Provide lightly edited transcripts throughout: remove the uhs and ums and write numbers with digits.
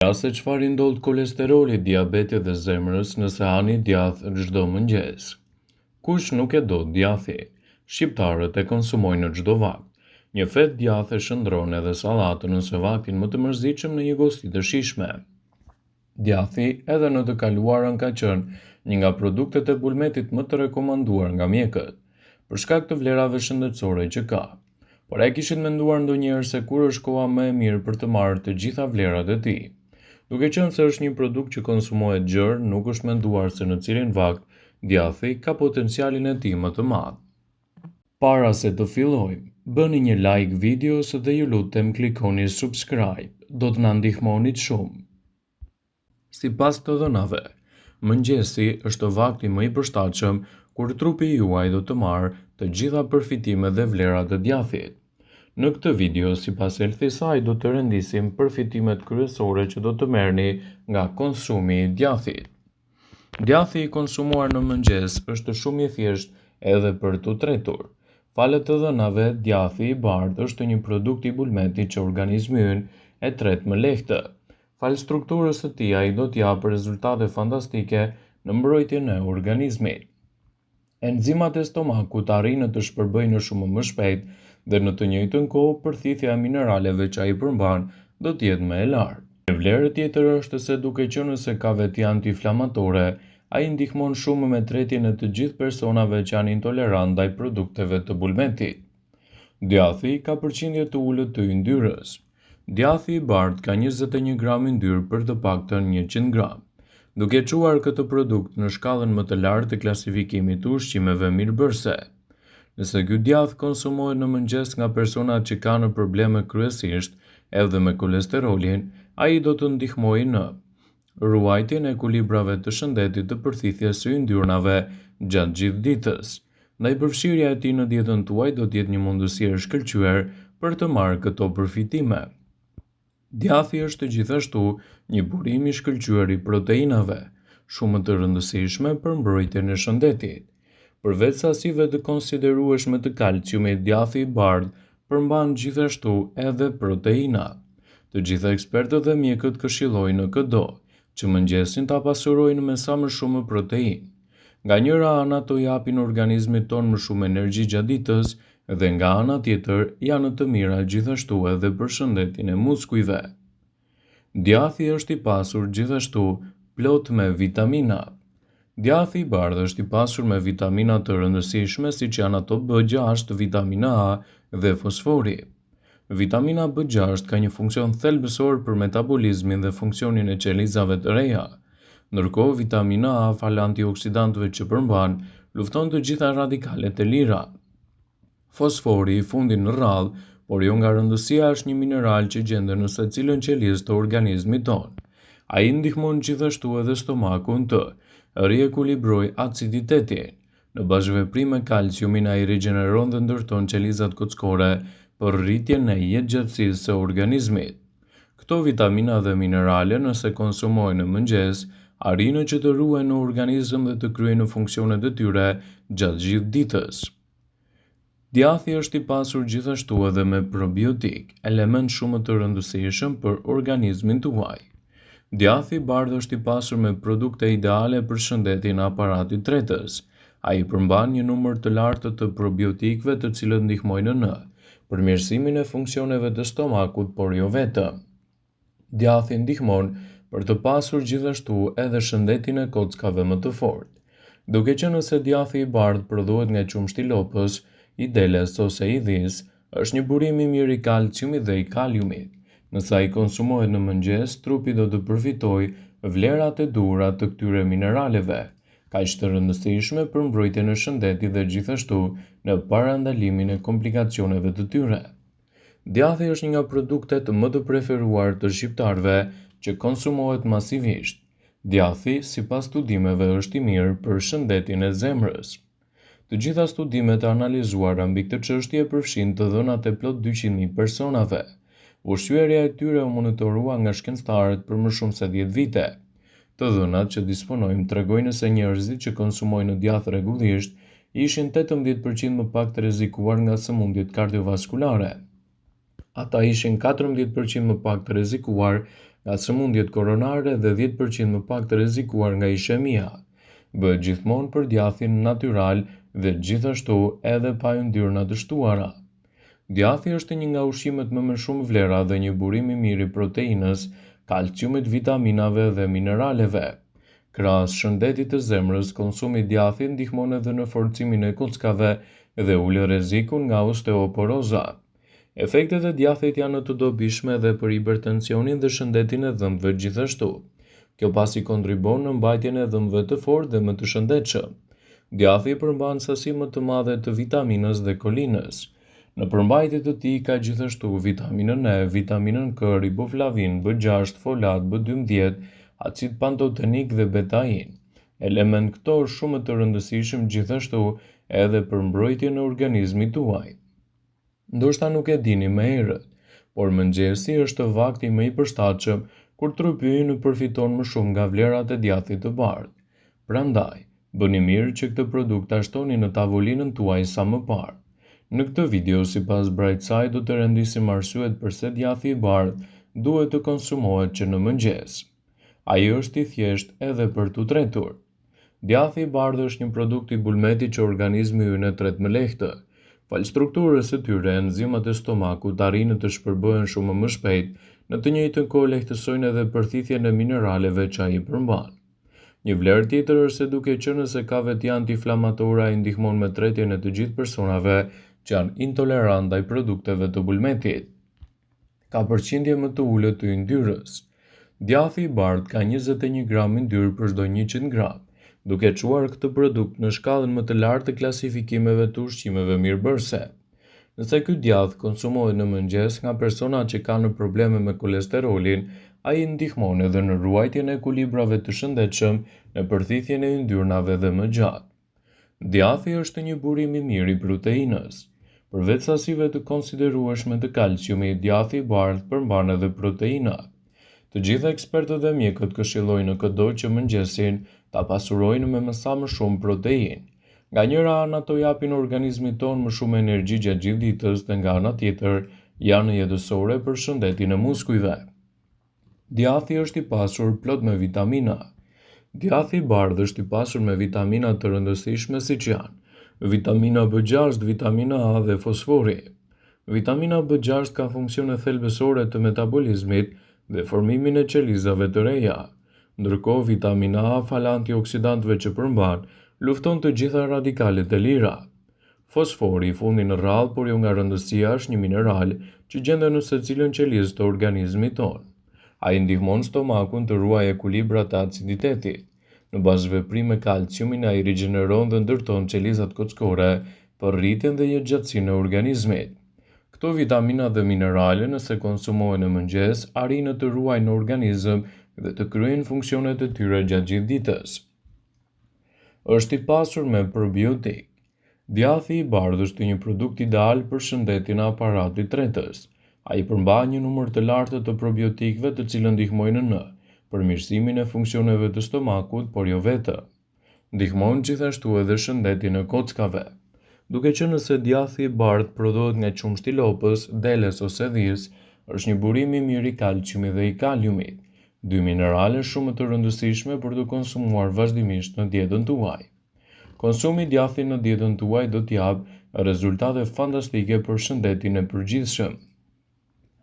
Ja se çfarë i ndodh kolesterolit, diabetit dhe zemrës nëse hani djath çdo mëngjes. Kush nuk e do djathi? Shqiptarët e konsumojnë në çdo vakt. Një fet djath e shndron edhe sallatën ose vaktin më të mërzitshëm në një gosti të shijshme. Djathi edhe në të kaluarën ka qenë një nga produktet e bulmetit më të rekomanduar nga mjekët, për shkak të vlerave shëndetësore që ka. Por ai kishit menduar ndonjëherë se kur është koha më e mirë për të marrë të gjitha vlerat e tij. Duke qenë se është një produkt që konsumohet gjerë, nuk është menduar se në cilin vakt djathi ka potencialin e tij më të madh. Para se të fillojmë, bëni një like videos dhe ju lutem klikoni subscribe, do të na ndihmonit shumë. Sipas të dhënave, mëngjesi është vakti më i përshtatshëm kur trupi juaj do të marrë të gjitha përfitimet dhe vlerat e djathit. Në këtë video, sipas Elthisaj, do të rendisim përfitimet kryesore që do të merrni nga konsumi i djathit. Djathi i konsumuar në mëngjes është shumë i thjeshtë edhe për t'u tretur. Falet të dhënave, djathi i bardhë është një produkt i bulmetit që organizmi ynë e tret më lehtë. Falë strukturës së tij, ai do t'japë rezultate fantastike në mbrojtjen e organizmit. Enzimat e stomakut arrin të shpërbëjnë shumë më shpejt dhe në të njëjtën kohë përthithja e mineraleve që ai përmban do të jetë më e lartë. Një vlerë tjetër është se duke qenë se ka veti antiinflamatore, ai ndihmon shumë me tretjen e të gjithë personave që janë intolerant ndaj produkteve të bulmetit. Djathi ka përqindje të ulët të yndyrës. Djathi i bardhë ka 21 gram yndyrë për të paktën 100 gram. Duke quar këtë produkt në shkallën më të lartë të klasifikimit të ushqimeve mirëbërëse. Nëse ky djath konsumohet në mëngjes nga personat që kanë probleme kryesisht edhe me kolesterolin, ai do të ndihmojë në ruajtjen e ekuilibrave të shëndetit të përthithjes së yndyrnave gjatë gjithë ditës. Ndaj përfshirja e tij në dietën tuaj do të jetë një mundësi e shkëlqyer për të marrë këto përfitime. Djathi është gjithashtu një burim i shkëlqyer i proteinave, shumë të rëndësishme për mbrojtjen e shëndetit. Përveç sasive të konsiderueshme të kalciumit, djathi i bardhë përmban gjithashtu edhe proteina. Të gjitha ekspertët dhe mjekët këshillojnë në këdo që mëngjesin ta pasurojnë me sa më shumë proteinë. Nga njëra ana ato japin organizmit ton më shumë energji gjatë ditës dhe nga ana tjetër janë të mira gjithashtu edhe për shëndetin e muskujve. Djathi është i pasur gjithashtu plot me vitamina. Djathi i bardhë është i pasur me vitamina të rëndësishme siç janë ato B6, vitamina A dhe fosfori. Vitamina B6 ka një funksion thelbësor për metabolizmin dhe funksionin e qelizave të reja. Ndërkohë vitamina A, falë antioksidantëve që përmban, lufton të gjitha radikalet e lira. Fosfori i fundit në radhë, por jo nga rëndësia, është një mineral që gjendet në secilën qelizë të organizmit tonë. Ai ndihmon gjithashtu edhe stomakun të riekuilibrojë aciditetin. Në bashkëveprim me kalciumin, ai rigjeneron dhe ndërton qelizat kockore për rritjen e jetëgjatësisë së organizmit. Këto vitamina dhe minerale, nëse konsumohen në mëngjes, arrin që të ruhen në organizëm dhe të kryejnë funksionet e tyre gjatë gjithë ditës. Djathi është i pasur gjithashtu edhe me probiotik, element shumë të rëndësishëm për organizmin tuaj. Djathi i bardhë është i pasur me produkte ideale për shëndetin e aparatit tretës. Ai përmban një numër të lartë të probiotikëve të cilët ndihmojnë në përmirësimin e funksioneve të stomakut, por jo vetëm. Djathi ndihmon për të pasur gjithashtu edhe shëndetin e kockave më të fortë. Duke qenë se djathi i bardhë prodhohet nga qumshti i lopës, i deles ose i dhis, është një burim i mirë i kalciumit dhe i kaliumit. Nëse ai konsumohet në mëngjes, trupi do të përfitojë vlerat e duhura të këtyre mineraleve, kaq të rëndësishme për mbrojtjen e shëndetit dhe gjithashtu në parandalimin e komplikacioneve të tyre. Djathi është një nga produktet më të preferuar të shqiptarëve që konsumohet masivisht. Djathi, sipas studimeve, është i mirë për shëndetin e zemrës. Të gjitha studimet e analizuara mbi këtë çështje përfshin të dhënat e plot 200.000 personave. Ushqyerja e tyre u monitorua nga shkencëtarët për më shumë se 10 vite. Të dhënat që disponojmë tregojnë se njerëzit që konsumojnë djath rregullisht ishin 18% më pak të rrezikuar nga sëmundjet kardiovaskulare. Ata ishin 14% më pak të rrezikuar nga sëmundjet koronare dhe 10% më pak të rrezikuar nga ishemia. Bëhet gjithmonë për djathin natyral dhe gjithashtu edhe pa yndyrna të shtuara. Djathi është një nga ushqimet me shumë vlera dhe një burim i mirë i proteinës, kalciumit, vitaminave dhe mineraleve. Krahas shëndetit të zemrës, konsumi i djathit ndihmon edhe në forcimin e kockave dhe ulë rrezikun nga osteoporoza. Efektet e djathit janë të dobishme edhe për hipertensionin dhe shëndetin e dhëmbëve gjithashtu. Kjo pasi kontribon në mbajtjen e dhëmbëve të fortë dhe më të shëndetshëm. Djathi përmban sasi më të madhe të vitaminës dhe kolinës. Në përmbajtje të tij ka gjithashtu vitaminën E, vitaminën K, riboflavin, B6, folat, B12, acid pantotenik dhe betain. Element këto është shumë të rëndësishëm gjithashtu edhe për mbrojtjen e organizmit tuaj. Ndoshta nuk e dini më herët, por mëngjesi është vakti më i përshtatshëm kur trupi ynë përfiton më shumë nga vlerat e djathit të bardhë. Prandaj, bëni mirë që këtë produkt ta shtoni në tavolinën tuaj sa më parë. Në këtë video, sipas Brightside, do të rendisim arsyet pse djathi i bardhë duhet të konsumohet që në mëngjes. Ai është i thjeshtë edhe për t'u tretur. Djathi i bardhë është një produkt i bulmetit që organizmi ynë e tret me lehtë. Fal strukturës së tyre, enzimat e stomakut arrin të shpërbëhen shumë më shpejt, në të njëjtën kohë lehtësojnë edhe përthithjen e mineraleve që ai përmban. Një vlerë tjetër është se duke qenë se ka veti antiinflamatore, ai ndihmon me tretjen e të gjithë personave që janë intolerant ndaj produkteve të bulmetit. Ka përqindje më të ulët të yndyrës. Djathi i bardhë ka 21 gram yndyrë për çdo 100 gram, duke çuar këtë produkt në shkallën më të lartë të klasifikimeve të ushqimeve mirëbërëse. Nëse ky djath konsumohet në mëngjes nga persona që kanë probleme me kolesterolin, ai ndihmon edhe në ruajtjen e ekuilibrave të shëndetshëm, në përthithjen e yndyrnave dhe më gjatë. Djathi është një burim i mirë i proteinës. Përveç sasive të konsiderueshme të kalciumit, djathi i bardhë përmban edhe proteina. Të gjitha ekspertët dhe mjekët këshillojnë në çdo që mëngjesin ta pasurojnë me sa më shumë proteinë. Nga njëra anë ato japin organizmit tonë më shumë energji gjatë gjithë ditës dhe nga ana tjetër janë jetësore për shëndetin e muskujve. Djathi është i pasur plot me vitamina. Djathi i bardhë është i pasur me vitamina të rëndësishme siç janë vitamina B6, vitamina A dhe fosfori. Vitamina B6 ka funksione thelbësore të metabolizmit dhe formimin e qelizave të reja, ndërkohë vitamina A fal antioksidantëve që përmban, lufton të gjitha radikalet e lira. Fosfori, fundi në radhë, por jo nga rëndësia, është një mineral që gjendet në secilën qelizë të organizmit tonë. Ai ndihmon stomakun të ruajë ekuilibrat e aciditetit. Në bazë veprime kalciumin, ai rigjeneron dhe ndërton qelizat kockore për rritjen dhe jetëgjatësinë e organizmit. Këto vitamina dhe minerale, nëse konsumohen në mëngjes, arrin të ruajnë në organizëm dhe të kryejnë funksionet e tyre gjatë gjithë ditës. Është i pasur me probiotik. Djathi i bardhë është një produkt ideal për shëndetin e aparatit tretës. Ai përmban një numër të lartë të probiotikëve të cilët ndihmojnë në përmirësimin e funksioneve të stomakut, por jo vetë. Ndihmon gjithashtu edhe shëndetin e kockave. Duke qenë se djathi i bardhë prodhohet nga qumshti i lopës, deles ose dhis, është një burim i mirë i kalciumit dhe i kaliumit, dy minerale shumë të rëndësishme për të konsumuar vazhdimisht në dietën tuaj. Konsumi i djathit në dietën tuaj do t'japë rezultate fantastike për shëndetin e përgjithshëm.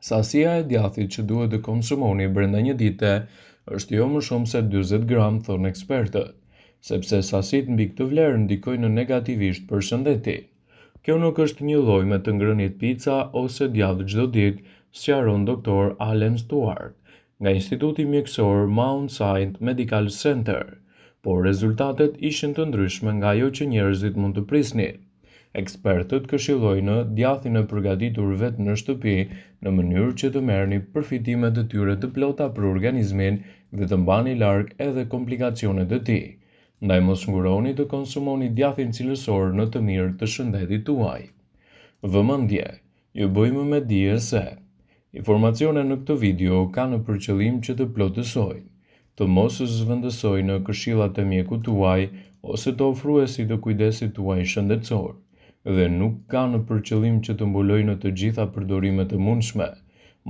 Sasia e djathit që duhet të konsumoni brenda një dite është jo më shumë se 40 gram, thonë ekspertët, sepse sasit mbi këtë vlerë ndikojnë negativisht për shëndetin. Kjo nuk është një lloj me të ngrënit pica ose djath çdo ditë, sqaron doktor Alan Stewart nga Instituti Mjekësor Mount Sinai Medical Center, por rezultatet ishin të ndryshme nga ajo që njerëzit mund të prisnin. Ekspertët këshillojnë djathin e përgatitur vetë në shtëpi në mënyrë që të merrni përfitimet e tyre të plota për organizmin dhe të mbani larg edhe komplikacionet e tij. Ndaj mos nguroni të konsumoni djathin cilësor në të mirë të shëndetit tuaj. Vëmendje, ju bëjmë me dije se informacionet në këtë video kanë për qëllim që të plotësojnë, të mos zhvendësojnë këshillat e mjekut tuaj ose të ofruesit të kujdesit tuaj shëndetësor, dhe nuk kanë për qëllim që të mbulojnë të gjitha përdorimet e mundshme,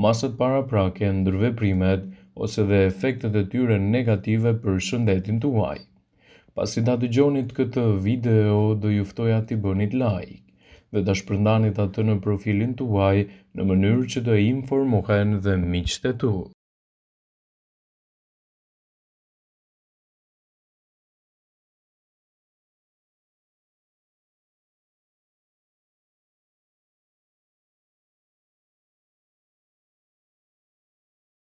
masat paraprake, ndërveprimet ose dhe efektet e tyre negative për shëndetin tuaj. Pasi ta dëgjonit këtë video, do ju ftoja t'i bënit like dhe ta shpërndanit atë në profilin tuaj në mënyrë që të informohen dhe miqtë e tu.